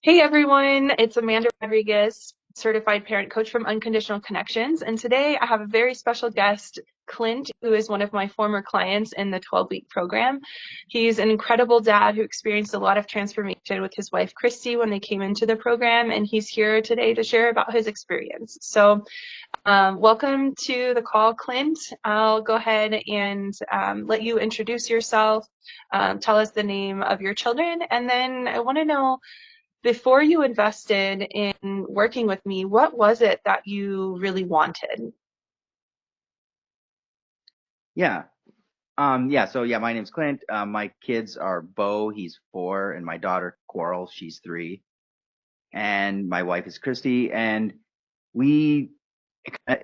Hey everyone, it's Amanda Rodriguez, certified parent coach from Unconditional Connections. And today I have a very special guest, Clint, who is one of my former clients in the 12-week program. He's an incredible dad who experienced a lot of transformation with his wife, Christy, when they came into the program. And he's here today to share about his experience. So welcome to the call, Clint. I'll go ahead and let you introduce yourself, tell us the name of your children, and then I want to know, before you invested in working with me, what was it that you really wanted? Yeah. My name's Clint. My kids are Bo, he's 4, and my daughter Coral, she's 3. And my wife is Christy. And we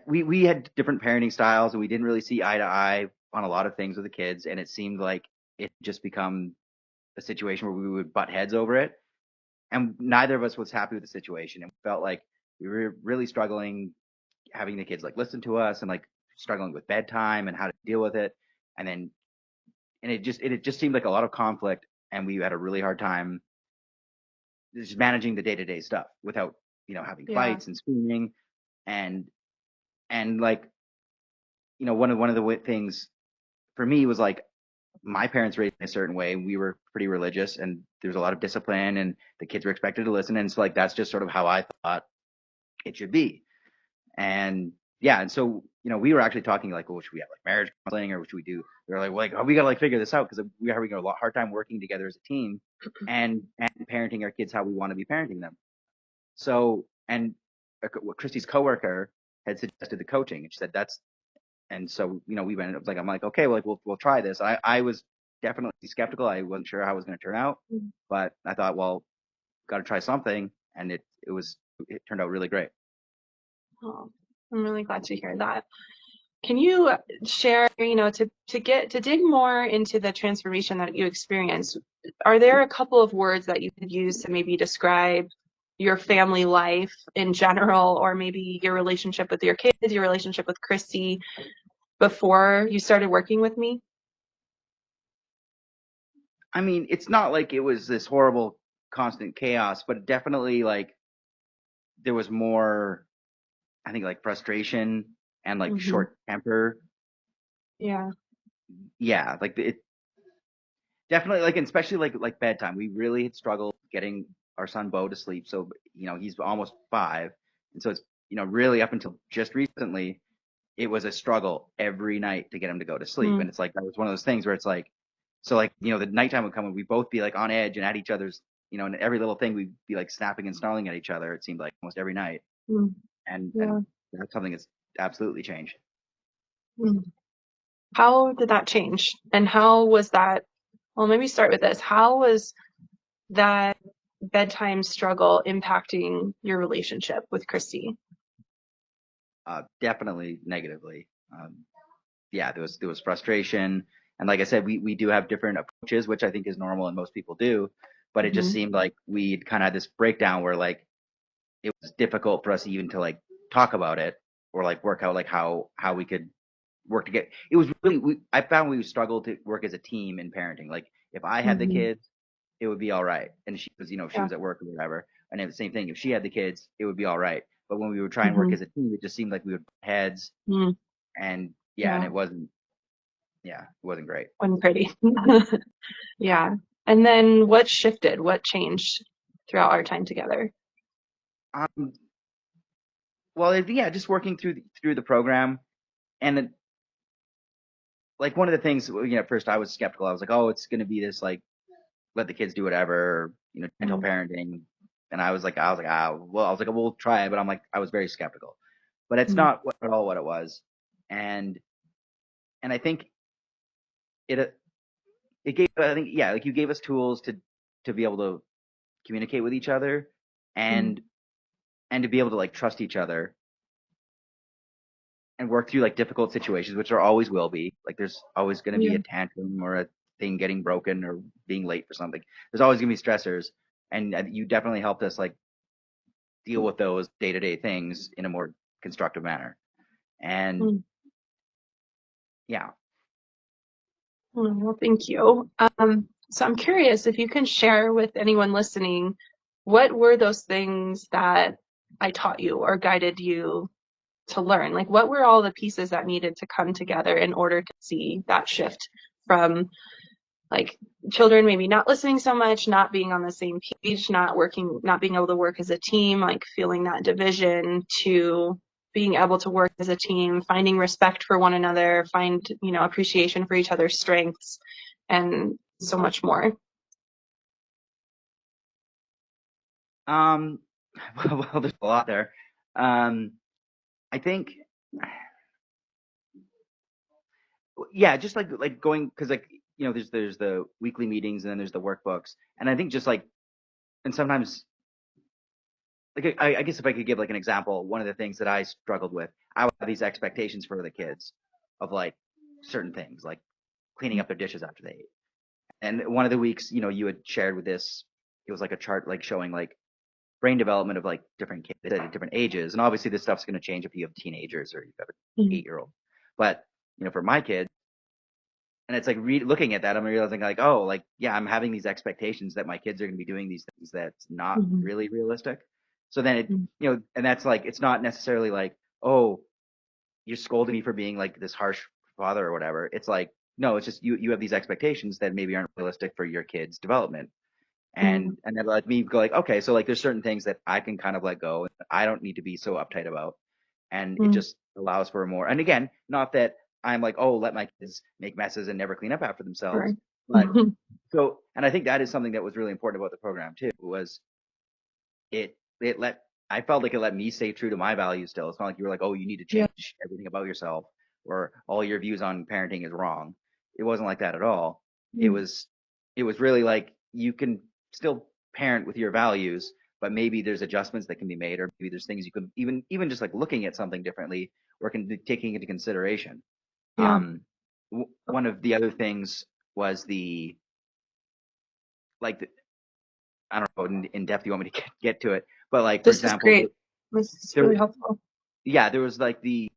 we had different parenting styles, and we didn't really see eye to eye on a lot of things with the kids. And it seemed like it just become a situation where we would butt heads over it. And neither of us was happy with the situation. And we felt like we were really struggling having the kids like listen to us, and like struggling with bedtime and how to deal with it. And then it just seemed like a lot of conflict, and we had a really hard time just managing the day-to-day stuff without having Yeah, fights and screaming. And and like one of the things for me was like, my parents raised me a certain way, and we were pretty religious, and there was a lot of discipline, and the kids were expected to listen, and so like that's just sort of how I thought it should be. And yeah, and so we were actually talking like, well, should we have like marriage counseling, or what should we do? We were like, oh, we gotta like figure this out, because we are having a lot hard time working together as a team, and parenting our kids how we want to be parenting them. So, and Christy's coworker had suggested the coaching, and she said that's, and so we went. It was like, I'm like, okay, well, like we'll try this. I was definitely skeptical. I wasn't sure how it was going to turn out, but I thought, well, got to try something, and it turned out really great. oh, I'm really glad to hear that. Can you share, to dig more into the transformation that you experienced, are there a couple of words that you could use to maybe describe your family life in general, or maybe your relationship with your kids, your relationship with Christy before you started working with me? I mean, it's not like it was this horrible constant chaos, but definitely like there was more, I think, like frustration and like Hmm. short temper. Yeah. Yeah, like it definitely, like, and especially like bedtime. We really had struggled getting our son Bo to sleep. So, he's almost 5. And so it's, really up until just recently, it was a struggle every night to get him to go to sleep. And Mm. it's like that was one of those things where it's like, so like, the nighttime would come and we'd both be like on edge and at each other's, and every little thing we'd be like snapping and snarling at each other. It seemed like almost every night. Mm. And Yeah. that's something that's absolutely changed. Mm. How did that change? And how was that? Well, maybe start with this. How was that bedtime struggle impacting your relationship with Christy? Definitely negatively. Yeah, there was frustration. And like I said, we do have different approaches, which I think is normal and most people do. But it just Hmm. seemed like we'd kind of had this breakdown where like it was difficult for us even to like talk about it, or like work out like how we could work together. It was really, I found we struggled to work as a team in parenting. Like if I had the Hmm. kids, it would be all right, and she was, if she Yeah. was at work or whatever, and then the same thing, if she had the kids, it would be all right. But when we would try and work Hmm. as a team, it just seemed like we would butt heads, Mm. and yeah, and Yeah. it wasn't, yeah, it wasn't great. Wasn't pretty. Yeah. And then what shifted? What changed throughout our time together? Um, well, yeah, just working through the program, and then, like, one of the things, at first I was skeptical. I was like, oh, it's going to be this like let the kids do whatever, gentle Mm. parenting, and I was like, we'll try it, but I'm like, I was very skeptical, but it's Mm. not at all what it was, and I think it it gave, I think, yeah, like you gave us tools to be able to communicate with each other, Mm. and to be able to like trust each other and work through like difficult situations, which there always will be. Like there's always going to be Yeah. a tantrum or a thing getting broken or being late for something. There's always going to be stressors, and you definitely helped us like deal with those day-to-day things in a more constructive manner. And Mm. yeah, Well, thank you. So I'm curious if you can share with anyone listening what were those things that I taught you or guided you to learn? Like, what were all the pieces that needed to come together in order to see that shift from like children maybe not listening so much, not being on the same page, not working, not being able to work as a team, like feeling that division, to being able to work as a team, finding respect for one another, find, appreciation for each other's strengths, and so much more. Um, well, there's a lot there. Um, I think, yeah, just like going because like there's the weekly meetings and then there's the workbooks, and I think just like and sometimes like I guess if I could give like an example, one of the things that I struggled with, I would have these expectations for the kids of like certain things, like cleaning up their dishes after they ate. And one of the weeks, you had shared with this, it was like a chart like showing like brain development of like different kids at different ages. And obviously this stuff's going to change if you have teenagers or you have an Mhm. 8-year-old. But, for my kids, and it's like looking at that, I'm realizing like, oh, like, yeah, I'm having these expectations that my kids are going to be doing these things that's not Mhm. really realistic. So then Mhm. and that's like, it's not necessarily like, oh, you're scolding me for being like this harsh father or whatever. It's like, no, it's just you have these expectations that maybe aren't realistic for your kid's development. Mhm. And that let me go like, okay, so like there's certain things that I can kind of let go and I don't need to be so uptight about. And it Mhm. just allows for more. And again, not that I'm like, oh, let my kids make messes and never clean up after themselves. Sure. But and I think that is something that was really important about the program too, was it let I felt like it let me stay true to my values still. It's not like you were like, oh, you need to Yeah. change everything about yourself or all your views on parenting is wrong. It wasn't like that at all. It Mhm. was it was really like you can still parent with your values, but maybe there's adjustments that can be made, or maybe there's things you can even just like looking at something differently or taking into consideration. Yeah. Um, one of the other things was the like I don't know how in depth you want me to get to it, but like for This is example, great. This is there really helpful. yeah, there was like they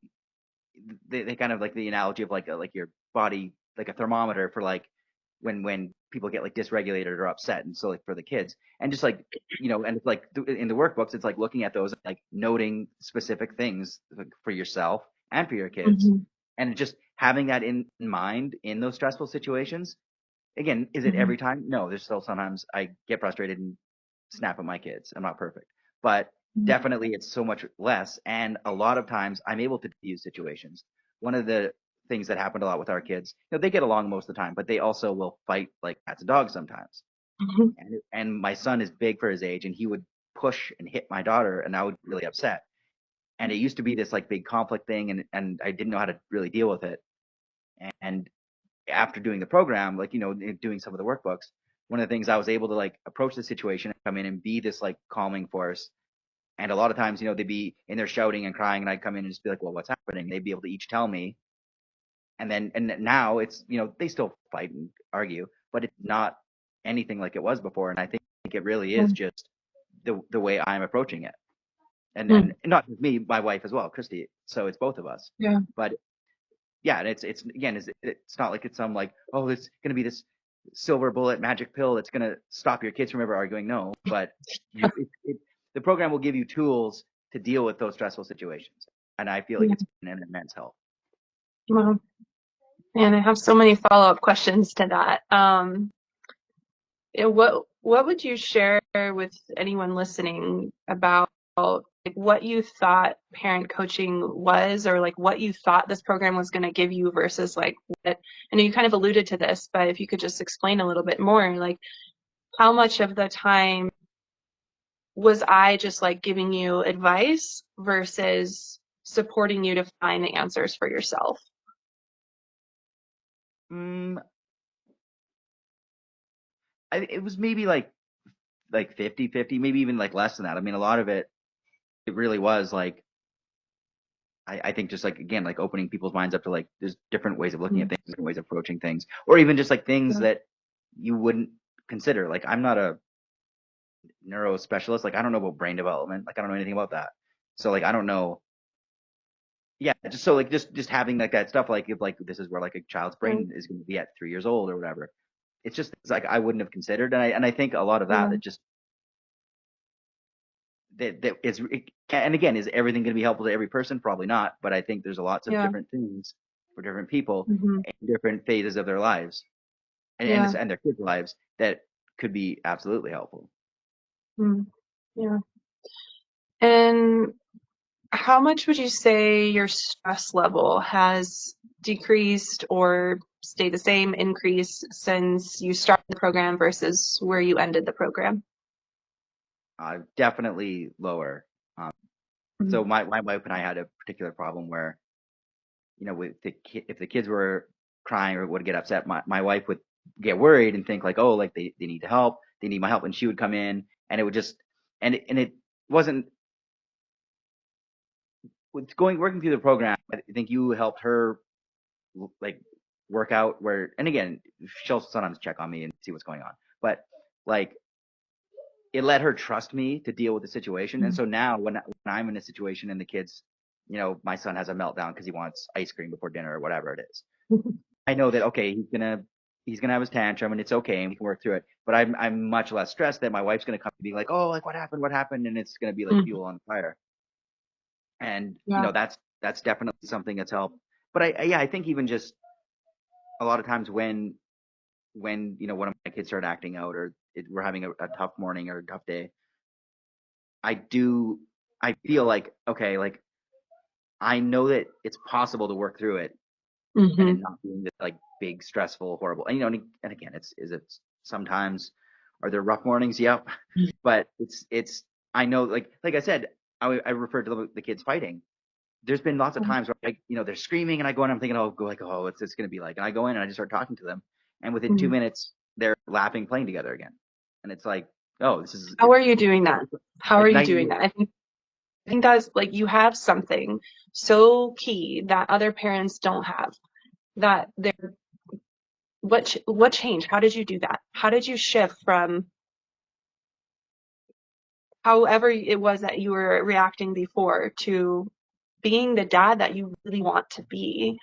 kind of like the analogy of like your body like a thermometer for like when people get like dysregulated or upset, and so like for the kids and just like and it's like in the workbooks it's like looking at those like noting specific things like, for yourself and for your kids, Mhm. and just having that in mind in those stressful situations. Again, is it Mhm. every time? No, there's still sometimes I get frustrated and snap at my kids. I'm not perfect, but Mhm. definitely it's so much less. And a lot of times I'm able to diffuse situations. One of the things that happened a lot with our kids, they get along most of the time, but they also will fight like cats and dogs sometimes. Mhm. And my son is big for his age, and he would push and hit my daughter, and I would be really upset. And it used to be this like big conflict thing, and I didn't know how to really deal with it. And after doing the program, like, doing some of the workbooks, one of the things I was able to like approach the situation and come in and be this like calming force. And a lot of times, they'd be in there shouting and crying, and I'd come in and just be like, well, what's happening? They'd be able to each tell me. And now it's, they still fight and argue, but it's not anything like it was before. And I think it really is just the way I'm approaching it. And Mhm. not just me, my wife as well, Christy. So it's both of us. Yeah. But yeah, and it's again, it's not like it's some like, oh, it's gonna be this silver bullet magic pill that's gonna stop your kids from ever arguing. No, but the program will give you tools to deal with those stressful situations, and I feel like Yeah. it's been an immense help. Wow. And I have so many follow-up questions to that. What would you share with anyone listening about like what you thought parent coaching was, or like what you thought this program was going to give you versus like what, I know you kind of alluded to this, but if you could just explain a little bit more, like how much of the time was I just like giving you advice versus supporting you to find the answers for yourself? Mm, it was maybe like 50-50, maybe even like less than that. I mean, a lot of it really was like I think just like again like opening people's minds up to like there's different ways of looking at Mm. things, different ways of approaching things, or even just like things Yeah. that you wouldn't consider. Like I'm not a neuro specialist. Like I don't know about brain development. Like I don't know anything about that. So like I don't know. Yeah, just so like just having like that stuff like if like this is where like a child's Right. brain is going to be at 3 years old or whatever. It's just it's like I wouldn't have considered, and I think a lot of that Yeah. that just that is, and again, is everything going to be helpful to every person? Probably not. But I think there's lots of Yeah. different things for different people Hmm. in different phases of their lives Yeah. and their kids' lives that could be absolutely helpful. Mm. Yeah. And how much would you say your stress level has decreased or stayed the same, increased since you started the program versus where you ended the program? Definitely lower. Um, Mm. so my wife and I had a particular problem where, with if the kids were crying or would get upset, my wife would get worried and think like, oh, like they need help, they need my help, and she would come in, and it would just, and it wasn't with working through the program. I think you helped her like work out where, and again, she'll sometimes check on me and see what's going on, but like it let her trust me to deal with the situation. And Mm. so now when I'm in a situation and the kids, my son has a meltdown because he wants ice cream before dinner or whatever it is, I know that okay, he's gonna have his tantrum and it's okay and we can work through it. But I'm much less stressed that my wife's gonna come and be like, oh, like what happened, and it's gonna be like Mm. fuel on fire. And Yeah. that's definitely something that's helped. But yeah, I think even just a lot of times when one of my kids start acting out or we're having a tough morning or a tough day, I feel like okay, like I know that it's possible to work through it and it Hmm. not being this like big, stressful, horrible. And again, is it sometimes are there rough mornings? Yep. But it's I know like I said, I referred to the kids fighting. There's been lots of times where they're screaming and I go in, I'm thinking, oh, what's this gonna be like? And I go in and I just start talking to them, and within two Hmm. minutes they're laughing, playing together again, and it's like, oh, How are you doing that? it's How are like you night and doing day. that? I think that's like you have something so key that other parents don't have. That they're what changed? How did you do that? How did you shift from however it was that you were reacting before to being the dad that you really want to be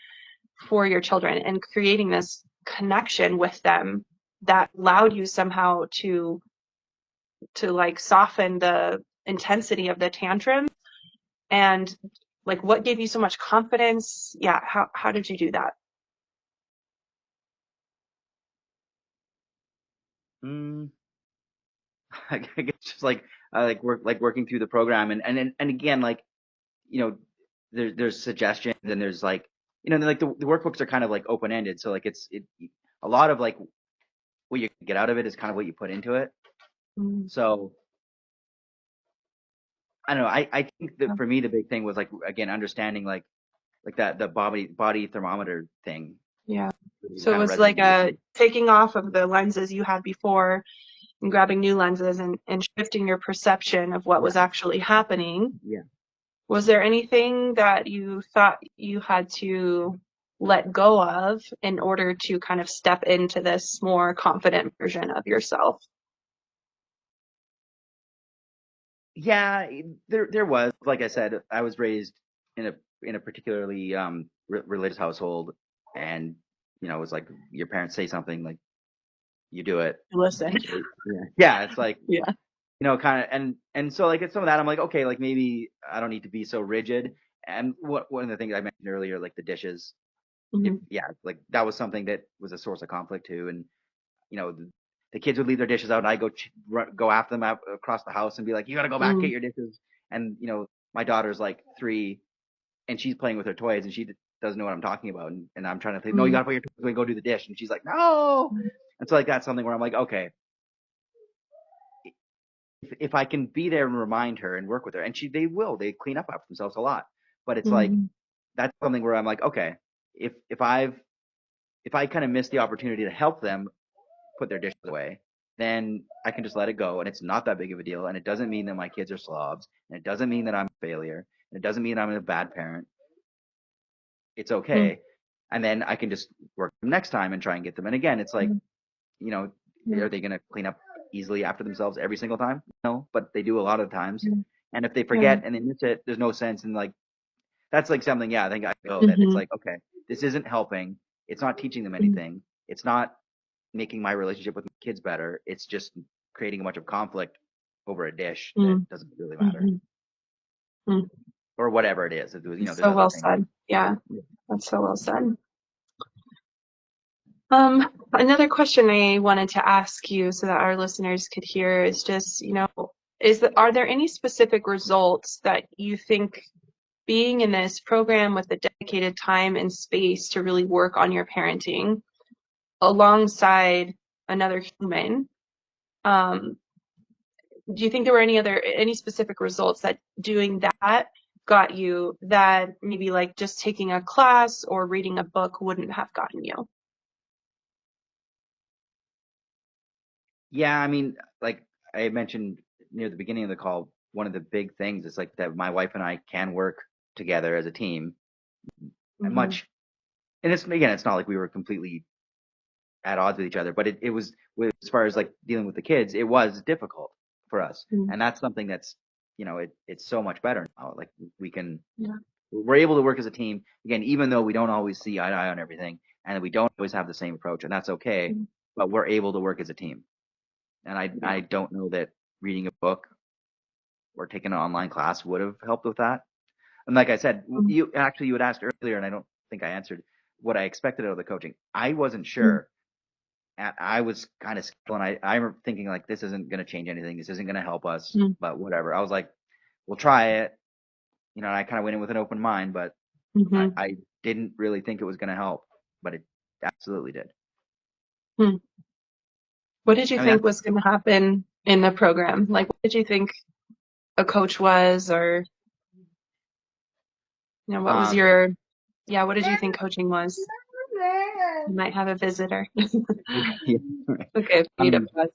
for your children and creating this connection with them that allowed you somehow to like soften the intensity of the tantrum and like what gave you so much confidence? Yeah, how did you do that? Mm, I guess just like I like working through the program and again like you know there's suggestions and there's like like the workbooks are kind of like open ended, so like it a lot of like what you get out of it is kind of what you put into it. Mm. So I don't know. I think that for me the big thing was like again understanding like that the body thermometer thing Yeah. really So it kind of was like resonated with a me. taking off of the lenses you had before and grabbing new lenses and shifting your perception of what Yeah, was actually happening. yeah. Was there anything that you thought you had to let go of in order to kind of step into this more confident version of yourself? Yeah, there was, like I said, I was raised in a particularly religious household, and it was like your parents say something, like you do it. Listen. So, yeah, it's like Yeah. kind of, and so like it's some of that. I'm like, okay, like maybe I don't need to be so rigid. And one of the things I mentioned earlier, like the dishes, if Hmm. yeah, like that was something that was a source of conflict too. And the kids would leave their dishes out, and I go after them out across the house and be like, "You got to go back get Mm. your dishes." And my daughter's like 3, and she's playing with her toys, and she doesn't know what I'm talking about. And I'm trying to think, "No, you got Mm. to put your toys away and go do the dish." And she's like, "No." And so like that's something where I'm like, okay, if I can be there and remind her and work with her, and they clean up after themselves a lot. But it's like Mm. that's something where I'm like, okay, if I kind of miss the opportunity to help them put their dishes away, then I can just let it go, and it's not that big of a deal, and it doesn't mean that my kids are slobs, and it doesn't mean that I'm a failure, and it doesn't mean I'm a bad parent. It's Mm. okay, and then I can just work them next time and try and get them. And again, it's like, Mm. you know, Yeah. are they going to clean up easily after themselves every single time? No, but they do a lot of times. Yeah. And if they Yeah. forget and they miss it, there's no sense in like that's like something. Yeah, I think I go that it's Hmm. like okay, this isn't helping. It's not teaching them Mm. anything. It's not making my relationship with my kids better. It's just creating a bunch of conflict over a dish that Mm. doesn't really matter, Mhm. Mm. or whatever it is. That's There's so other well things. said. Yeah, that's so well said. Another question I wanted to ask you so that our listeners could hear is just, are there any specific results that you think being in this program with the dedicated time and space to really work on your parenting alongside another human, um, do you think there were any specific results that doing that got you that maybe like just taking a class or reading a book wouldn't have gotten you? Yeah, I mean, like I mentioned near the beginning of the call, one of the big things is like that my wife and I can work together as a team. And Mm-hmm. much, and it's not like we were completely at odds with each other, but it was as far as like dealing with the kids, it was difficult for us, and that's something that's it's so much better now. Like we can Yeah. we're able to work as a team again, even though we don't always see eye to eye on everything, and we don't always have the same approach, and that's okay. But we're able to work as a team, and I Yeah. don't know that reading a book or taking an online class would have helped with that. And like I said, you had asked earlier, and I don't think I answered what I expected out of the coaching. I wasn't Mm-hmm. sure. I was kind of skeptical, and I remember thinking like, this isn't going to change anything. This isn't going to help us, but whatever. I was like, we'll try it. And I kind of went in with an open mind, but Mm-hmm. I didn't really think it was going to help, but it absolutely did. Hmm. What did you I mean, think that's, was going to happen in the program? Like, what did you think a coach was, or, what was um, what did you think coaching was? You might have a visitor. yeah, Okay, if you need a um, pause.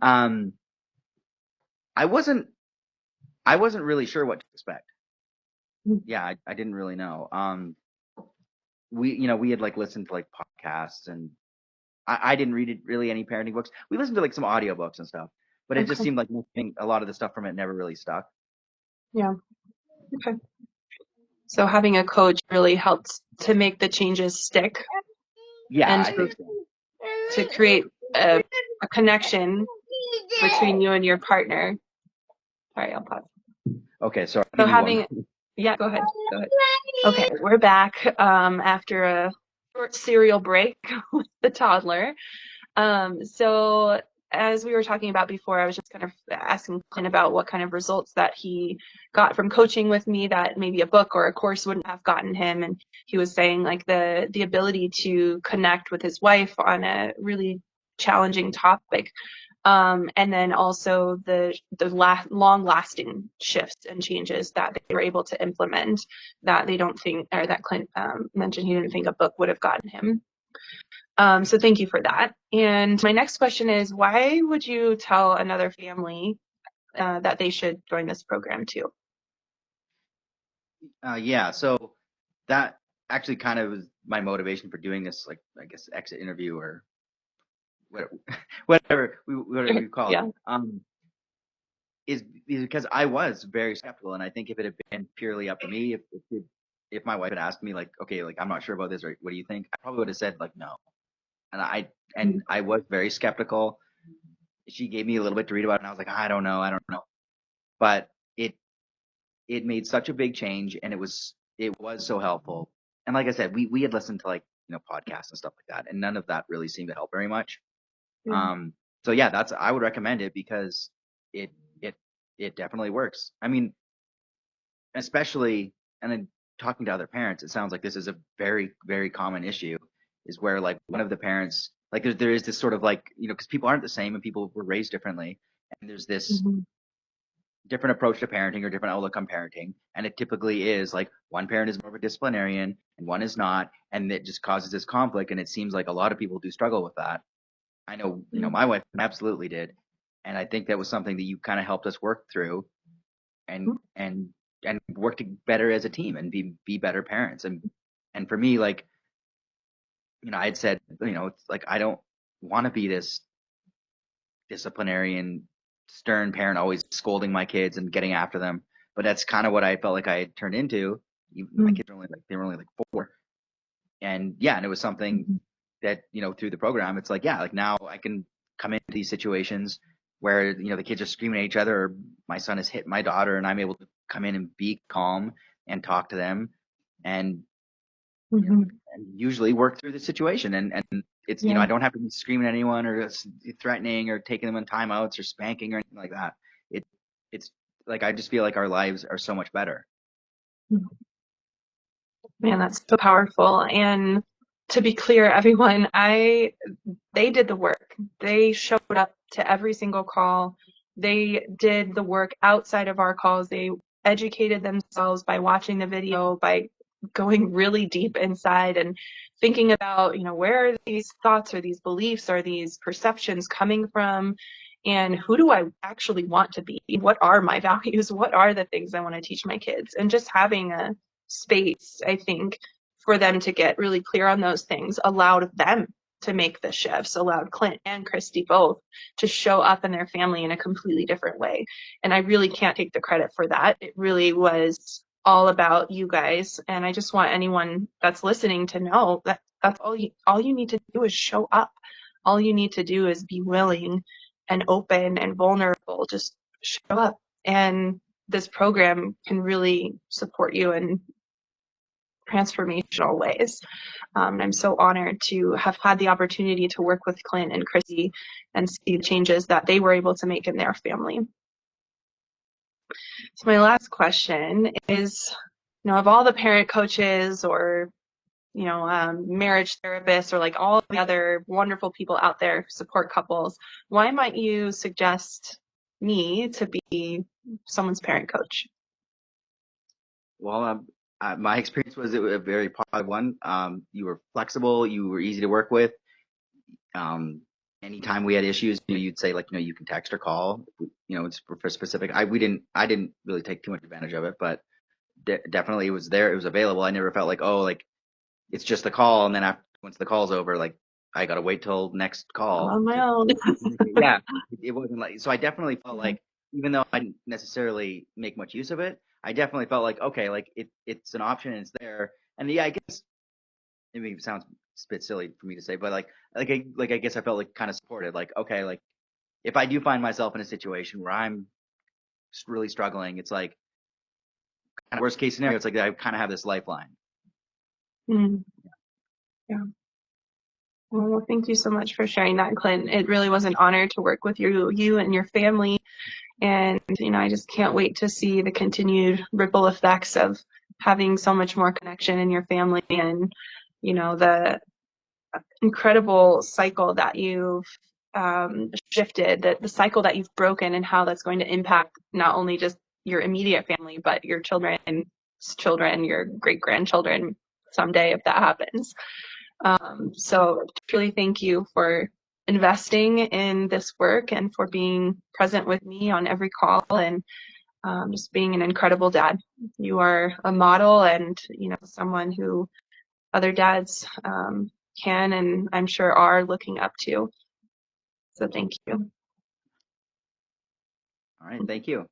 um, I wasn't, I wasn't really sure what to expect. Yeah, I didn't really know. We had like listened to like podcasts, and I didn't read really any parenting books. We listened to like some audiobooks and stuff, but it just Okay, seemed like a lot of the stuff from it never really stuck. yeah, okay. So having a coach really helped to make the changes stick Yeah, and I think so. to create a connection between you and your partner. Sorry, I'll pause. Okay, sorry, I'll So give you one. yeah, go ahead. Go ahead. Okay, we're back after a short cereal break with the toddler. So as we were talking about before, I was just kind of asking Clint about what kind of results that he got from coaching with me that maybe a book or a course wouldn't have gotten him. And he was saying like the ability to connect with his wife on a really challenging topic. And then also the long lasting shifts and changes that they were able to implement that they don't think, or that Clint mentioned he didn't think a book would have gotten him. So thank you for that. And my next question is, why would you tell another family that they should join this program too? Yeah, so that actually kind of was my motivation for doing this, like I guess exit interview or whatever, whatever you call it. Yeah. Is because I was very skeptical, and I think if it had been purely up to me, if my wife had asked me like, okay, like I'm not sure about this, or what do you think, I probably would have said like no. And I was very skeptical. She gave me a little bit to read about it, and I was like, I don't know. But it made such a big change, and it was so helpful. And like I said, we had listened to like podcasts and stuff like that, and none of that really seemed to help very much. Yeah. Um, so yeah, I would recommend it because it it it definitely works. I mean, especially and then talking to other parents, it sounds like this is a very very common issue, is where like one of the parents like there is this sort of like because people aren't the same and people were raised differently, and there's this Mm-hmm. different approach to parenting or different outlook on parenting. And it typically is like one parent is more of a disciplinarian and one is not. And it just causes this conflict. And it seems like a lot of people do struggle with that. I know, Yeah. my wife absolutely did. And I think that was something that you kind of helped us work through and work better as a team and be better parents. And for me, like, I had said, it's like, I don't want to be this disciplinarian, stern parent, always scolding my kids and getting after them. But that's kind of what I felt like I had turned into. My kids were only like 4, and yeah, and it was something Mm-hmm. that through the program, it's like yeah, like now I can come into these situations where, the kids are screaming at each other, or my son has hit my daughter, and I'm able to come in and be calm and talk to them, and Mm-hmm. and usually work through the situation. And it's, Yeah. I don't have to be screaming at anyone or threatening or taking them on timeouts or spanking or anything like that. It's like, I just feel like our lives are so much better. Man, that's so powerful. And to be clear, everyone, they did the work. They showed up to every single call. They did the work outside of our calls. They educated themselves by watching the video, by going really deep inside and thinking about, where are these thoughts or these beliefs or these perceptions coming from? And who do I actually want to be? What are my values? What are the things I want to teach my kids? And just having a space, I think, for them to get really clear on those things allowed them to make the shifts, allowed Clint and Christi both to show up in their family in a completely different way. And I really can't take the credit for that. It really was all about you guys. And I just want anyone that's listening to know that that's all you need to do is show up. All you need to do is be willing and open and vulnerable. Just show up. And this program can really support you in transformational ways. I'm so honored to have had the opportunity to work with Clint and Christi and see the changes that they were able to make in their family. So my last question is, of all the parent coaches or, marriage therapists or like all the other wonderful people out there who support couples, why might you suggest me to be someone's parent coach? Well, my experience was a very positive one. You were flexible, you were easy to work with. Anytime we had issues, you'd say, like, you can text or call. It's for specific. I didn't really take too much advantage of it, but definitely it was there. It was available. I never felt like, oh, like it's just the call, and then once the call's over, like I gotta wait till next I'm call on my to own. communicate. Yeah, it wasn't like, so I definitely felt like, even though I didn't necessarily make much use of it, I definitely felt like, okay, like it's an option and it's there. And yeah, I guess maybe it sounds a bit silly for me to say, but I guess I felt like kind of supported. Like, okay, like if I do find myself in a situation where I'm really struggling, it's like, kind of worst case scenario, it's like I kind of have this lifeline. Mm, yeah. Well, thank you so much for sharing that, Clint. It really was an honor to work with you and your family. And, I just can't wait to see the continued ripple effects of having so much more connection in your family and, the incredible cycle that you've shifted, the cycle that you've broken, and how that's going to impact not only just your immediate family, but your children, your great grandchildren someday if that happens. So truly thank you for investing in this work and for being present with me on every call and just being an incredible dad. You are a model and, someone who other dads can and I'm sure are looking up to. So thank you. All right, thank you.